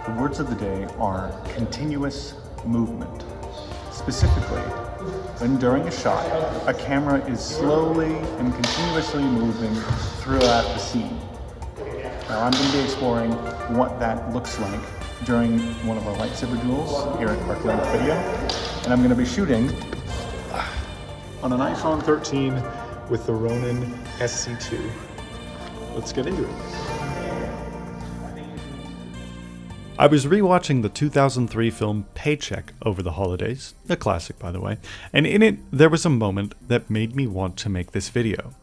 The words of the day are continuous movement. Specifically, when during a shot, a camera is slowly and continuously moving throughout the scene. Now I'm going to be exploring what that looks like during one of our lightsaber duels here at Kart Video, and I'm going to be shooting on an iPhone 13 with the Ronin SC2. Let's get into it. I was rewatching the 2003 film Paycheck over the holidays, a classic by the way, and in it there was a moment that made me want to make this video.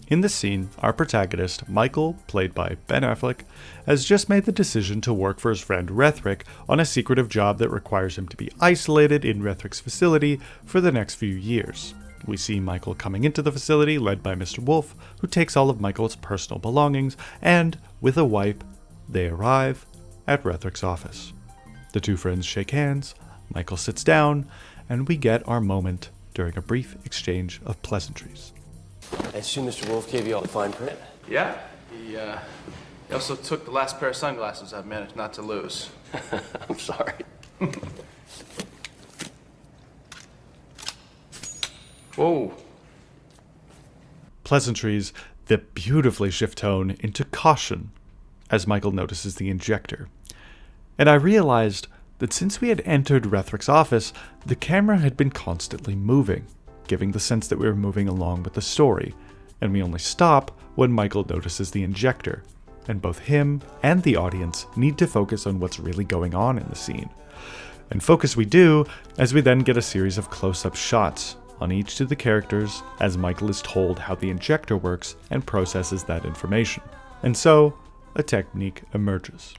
In this scene, our protagonist, Michael, played by Ben Affleck, has just made the decision to work for his friend Rethrick on a secretive job that requires him to be isolated in Rethrick's facility for the next few years. We see Michael coming into the facility led by Mr. Wolf, who takes all of Michael's personal belongings, and, with a wipe, they arrive at Rethrick's office. The two friends shake hands, Michael sits down, and we get our moment during a brief exchange of pleasantries. I assume Mr. Wolf gave you all the fine print? Yeah, he also took the last pair of sunglasses I've managed not to lose. I'm sorry. Whoa. Pleasantries that beautifully shift tone into caution as Michael notices the injector. And I realized that since we had entered Rethrick's office, the camera had been constantly moving, giving the sense that we were moving along with the story, and we only stop when Michael notices the injector, and both him and the audience need to focus on what's really going on in the scene. And focus we do as we then get a series of close-up shots on each of the characters as Michael is told how the injector works and processes that information. And so, a technique emerges.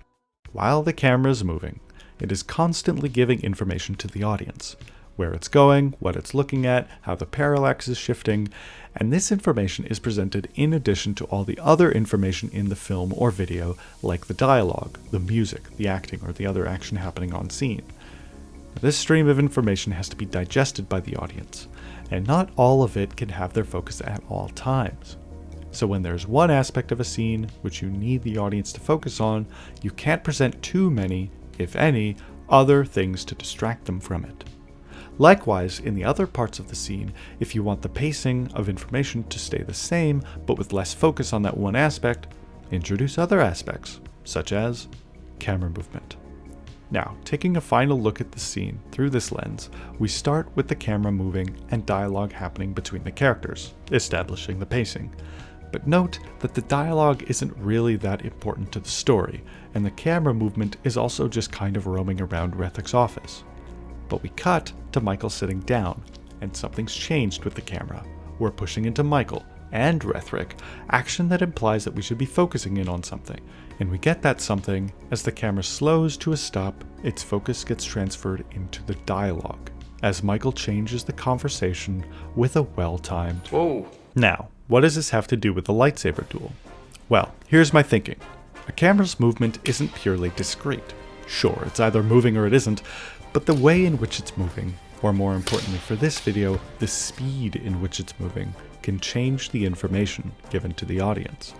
While the camera is moving, it is constantly giving information to the audience, where it's going, what it's looking at, how the parallax is shifting, and this information is presented in addition to all the other information in the film or video, like the dialogue, the music, the acting, or the other action happening on scene. This stream of information has to be digested by the audience, and not all of it can have their focus at all times. So when there's one aspect of a scene which you need the audience to focus on, you can't present too many, if any, other things to distract them from it. Likewise, in the other parts of the scene, if you want the pacing of information to stay the same, but with less focus on that one aspect, introduce other aspects, such as camera movement. Now, taking a final look at the scene through this lens, we start with the camera moving and dialogue happening between the characters, establishing the pacing. But note that the dialogue isn't really that important to the story, and the camera movement is also just kind of roaming around Rethrick's office. But we cut to Michael sitting down, and something's changed with the camera. We're pushing into Michael and Rethrick, action that implies that we should be focusing in on something, and we get that something as the camera slows to a stop, its focus gets transferred into the dialogue, as Michael changes the conversation with a well-timed Whoa. Now, what does this have to do with the lightsaber duel? Well, here's my thinking. A camera's movement isn't purely discrete. Sure, it's either moving or it isn't, but the way in which it's moving, or more importantly for this video, the speed in which it's moving, can change the information given to the audience.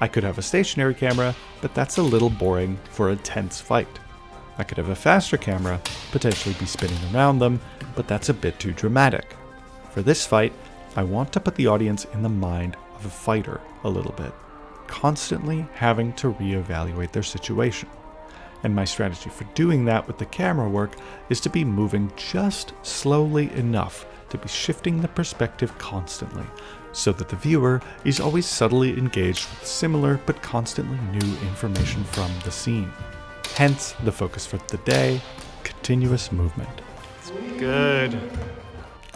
I could have a stationary camera, but that's a little boring for a tense fight. I could have a faster camera, potentially be spinning around them, but that's a bit too dramatic. For this fight, I want to put the audience in the mind of a fighter a little bit, constantly having to reevaluate their situation. And my strategy for doing that with the camera work is to be moving just slowly enough to be shifting the perspective constantly, so that the viewer is always subtly engaged with similar but constantly new information from the scene. Hence the focus for the day, continuous movement. Good.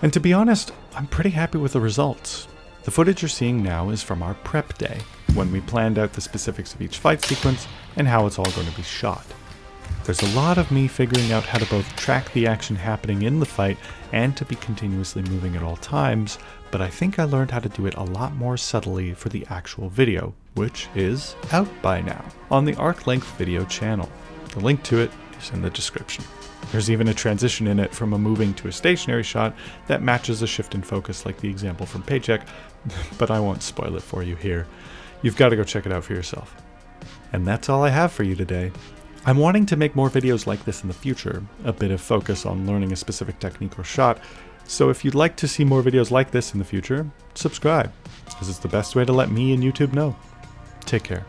And to be honest, I'm pretty happy with the results. The footage you're seeing now is from our prep day, when we planned out the specifics of each fight sequence and how it's all going to be shot. There's a lot of me figuring out how to both track the action happening in the fight and to be continuously moving at all times, but I think I learned how to do it a lot more subtly for the actual video, which is out by now on the Arc Length video channel. The link to it is in the description. There's even a transition in it from a moving to a stationary shot that matches a shift in focus like the example from Paycheck, but I won't spoil it for you here. You've got to go check it out for yourself. And that's all I have for you today. I'm wanting to make more videos like this in the future, a bit of focus on learning a specific technique or shot, so if you'd like to see more videos like this in the future, subscribe, as it's the best way to let me and YouTube know. Take care.